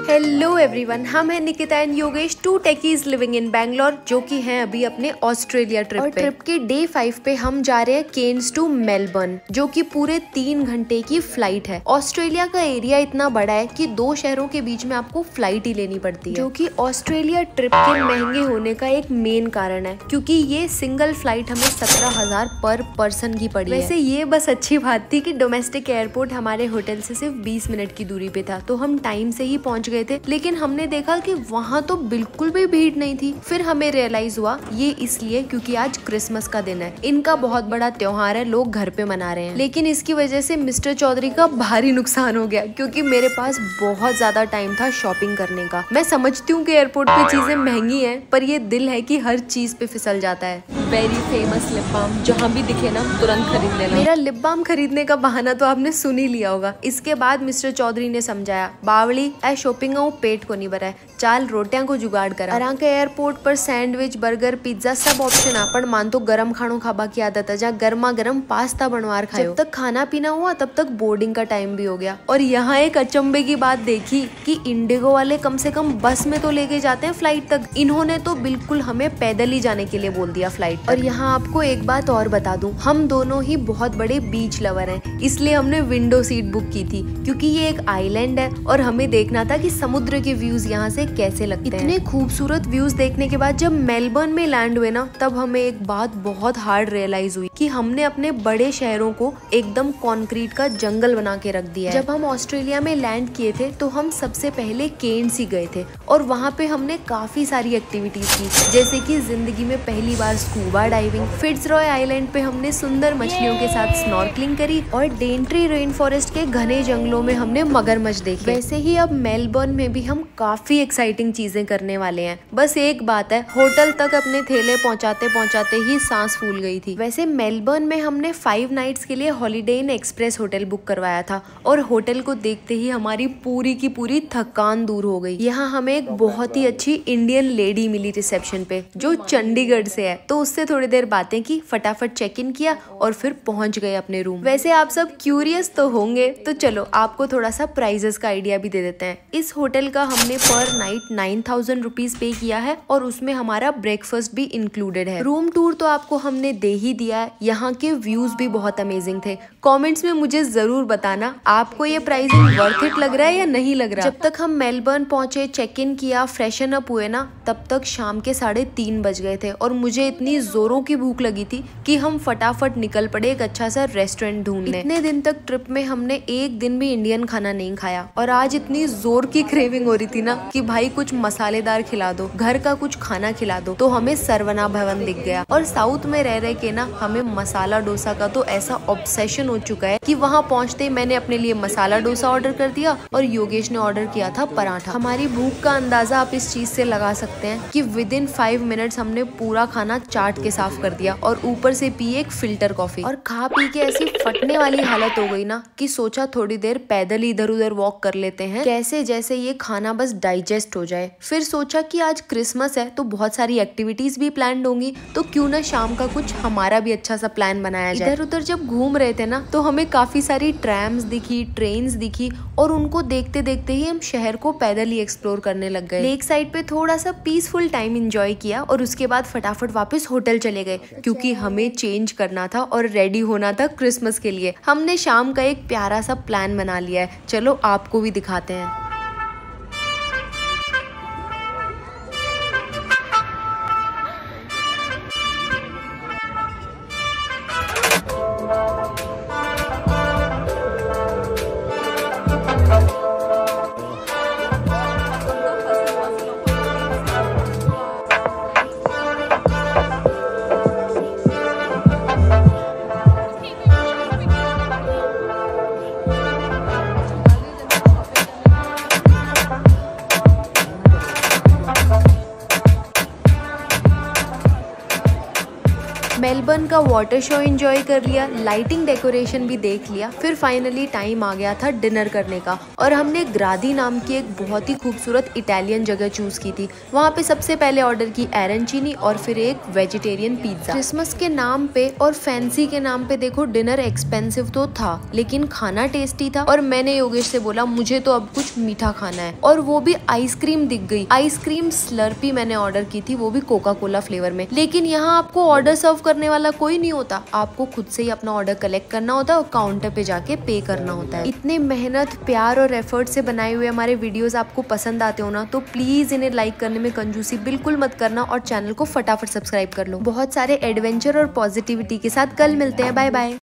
Hello everyone, हम हैं Nikita and Yogesh, two techies living in Bangalore, जो कि हैं अभी अपने ऑस्ट्रेलिया ट्रिप पे। और ट्रिप के डे 5 पे हम जा रहे हैं केन्स टू मेलबर्न, जो कि पूरे 3 घंटे की फ्लाइट है। ऑस्ट्रेलिया का एरिया इतना बड़ा है कि 2 शहरों के बीच में आपको फ्लाइट ही लेनी पड़ती है, जो कि ऑस्ट्रेलिया ट्रिप के महंगे होने का एक मेन कारण है, क्योंकि ये सिंगल फ्लाइट हमें 17,000 पर पर्सन की पड़ी है। वैसे ये बस अच्छी बात थी कि डोमेस्टिक एयरपोर्ट हमारे होटल से सिर्फ 20 मिनट की दूरी पे था, तो हम टाइम से ही पहुंच गए थे। लेकिन हमने देखा कि वहाँ तो बिल्कुल भी भीड़ नहीं थी। फिर हमें रियलाइज हुआ ये इसलिए क्योंकि आज क्रिसमस का दिन है, इनका बहुत बड़ा त्योहार है, लोग घर पे मना रहे हैं। लेकिन इसकी वजह से मिस्टर चौधरी का भारी नुकसान हो गया, क्योंकि मेरे पास बहुत ज्यादा टाइम था शॉपिंग करने का। मैं समझती हूँ कि एयरपोर्ट पे चीजें महंगी हैं, पर ये दिल है कि हर चीज पे फिसल जाता है। वेरी फेमस लिप बाम, जहाँ भी दिखे ना तुरंत खरीद लेना। मेरा लिप बाम खरीदने का बहाना तो आपने सुन ही लिया होगा। इसके बाद मिस्टर चौधरी ने समझाया, बावली ए शॉपिंग पेट को नहीं भरा है, चाल रोटियां को जुगाड़ करा। अरां के एयरपोर्ट पर सैंडविच, बर्गर, पिज्जा सब ऑप्शन है, पर मान तो गरम खानों खाबा की आदत है, जहाँ गर्मा गर्म पास्ता बनवार खाओ। जब तक खाना पीना हुआ तब तक बोर्डिंग का टाइम भी हो गया। और यहाँ एक अचंभे की बात देखी कि इंडिगो वाले कम से कम बस में तो लेके जाते हैं फ्लाइट तक, इन्होंने तो बिल्कुल हमें पैदल ही जाने के लिए बोल दिया फ्लाइट। और यहाँ आपको एक बात और बता दूं, हम दोनों ही बहुत बड़े बीच लवर हैं, इसलिए हमने विंडो सीट बुक की थी, क्योंकि ये एक आइलैंड है और हमें देखना था कि समुद्र के व्यूज यहाँ से कैसे लगते हैं। इतने खूबसूरत व्यूज देखने के बाद जब मेलबर्न में लैंड हुए ना, तब हमें एक बात बहुत हार्ड रियलाइज हुई कि हमने अपने बड़े शहरों को एकदम कंक्रीट का जंगल बना के रख दिया है। जब हम ऑस्ट्रेलिया में लैंड किए थे तो हम सबसे पहले केन्स ही गए थे, और वहाँ पे हमने काफी सारी एक्टिविटीज की, जैसे कि जिंदगी में पहली बार स्कूबा डाइविंग, फिट्जरॉय आइलैंड पे हमने सुंदर मछलियों के साथ स्नॉर्कलिंग करी, और डेंट्री रेन फॉरेस्ट के घने जंगलों में हमने मगरमच्छ देखे। वैसे ही अब मेलबर्न में भी हम काफी एक्साइटिंग चीजें करने वाले हैं। बस एक बात है, होटल तक अपने थैले पहुंचाते पहुंचाते ही सांस फूल गई थी। वैसे मेलबर्न में हमने 5 नाइट्स के लिए holiday Inn Express hotel book करवाया था, और होटल को देखते ही हमारी पूरी की पूरी थकान दूर हो गई। यहाँ हमें एक बहुत ही अच्छी इंडियन लेडी मिली रिसेप्शन पे, जो चंडीगढ़ से है, तो उससे थोड़ी देर बातें की, फटाफट चेक इन किया और फिर पहुंच गए अपने रूम। वैसे आप सब क्यूरियस तो होंगे, तो चलो आपको थोड़ा सा प्राइजेस का आइडिया भी दे देते हैं। इस होटल का हमने पर नाइट 9,000 रुपीज पे किया है, और उसमें हमारा ब्रेकफास्ट भी इंक्लूडेड है। रूम टूर तो आपको हमने दे ही दिया है, यहाँ के व्यूज भी बहुत अमेजिंग थे। कमेंट्स में मुझे जरूर बताना आपको ये प्राइसिंग वर्थ इट लग रहा है या नहीं लग रहा। जब तक हम मेलबर्न पहुंचे, चेक इन किया, फ्रेशन अप हुए ना, तब तक शाम के 3:30 बज गए थे, और मुझे इतनी जोरों की भूख लगी थी कि हम फटाफट निकल पड़े एक अच्छा सा रेस्टोरेंट ढूंढने। इतने दिन तक ट्रिप में हमने एक दिन भी इंडियन खाना नहीं खाया, और आज इतनी जोर की क्रेविंग हो रही थी ना कि भाई कुछ मसालेदार खिला दो, घर का कुछ खाना खिला दो। तो हमें सरवना भवन दिख गया, और साउथ में रह रहे के ना हमें मसाला डोसा का तो ऐसा ऑब्सेशन हो चुका है कि वहाँ पहुँचते ही मैंने अपने लिए मसाला डोसा ऑर्डर कर दिया, और योगेश ने ऑर्डर किया था पराठा। हमारी भूख का अंदाजा आप इस चीज से लगा सकते हैं कि विद इन 5 मिनट्स हमने पूरा खाना चाट के साफ कर दिया, और ऊपर से पी एक फिल्टर कॉफी, और खा पी के ऐसी फटने वाली हालत हो गई ना कि सोचा थोड़ी देर पैदल ही इधर उधर वॉक कर लेते हैं, कैसे जैसे ये खाना बस डाइजेस्ट हो जाए। फिर सोचा कि आज क्रिसमस है तो बहुत सारी एक्टिविटीज भी प्लान होंगी, तो क्यों ना शाम का कुछ हमारा भी अच्छा सा प्लान बनाया जाए। इधर उधर जब घूम रहे थे ना, तो हमें काफी सारी ट्रैम्स दिखी, ट्रेन्स दिखी, और उनको देखते देखते ही हम शहर को पैदल ही एक्सप्लोर करने लग गए। लेक साइड पे थोड़ा सा पीसफुल टाइम एंजॉय किया, और उसके बाद फटाफट वापस होटल चले गए, क्योंकि हमें चेंज करना था और रेडी होना था क्रिसमस के लिए। हमने शाम का एक प्यारा सा प्लान बना लिया है, चलो आपको भी दिखाते हैं। मेलबर्न का वाटर शो एंजॉय कर लिया, लाइटिंग डेकोरेशन भी देख लिया। फिर फाइनली टाइम आ गया था डिनर करने का और हमने ग्रादी नाम की एक बहुत ही खूबसूरत इटालियन जगह चूज की थी। वहाँ पे सबसे पहले ऑर्डर की एरनचीनी और फिर एक वेजिटेरियन पिज्जा। क्रिसमस के नाम पे और फैंसी के नाम पे देखो डिनर एक्सपेंसिव तो था लेकिन खाना टेस्टी था। और मैंने योगेश से बोला मुझे तो अब कुछ मीठा खाना है, और वो भी आइसक्रीम दिख गई। आइसक्रीम स्लर्पी मैंने ऑर्डर की थी, वो भी कोका कोला फ्लेवर में। लेकिन यहाँ आपको ऑर्डर सर्व करने वाला कोई नहीं होता, आपको खुद से ही अपना ऑर्डर कलेक्ट करना होता है और काउंटर पे जाके पे करना होता है। इतने मेहनत, प्यार और एफर्ट से बनाए हुए हमारे वीडियोस आपको पसंद आते हो ना, तो प्लीज इन्हें लाइक करने में कंजूसी बिल्कुल मत करना और चैनल को फटाफट सब्सक्राइब कर लो। बहुत सारे एडवेंचर और पॉजिटिविटी के साथ कल मिलते हैं। Bye bye.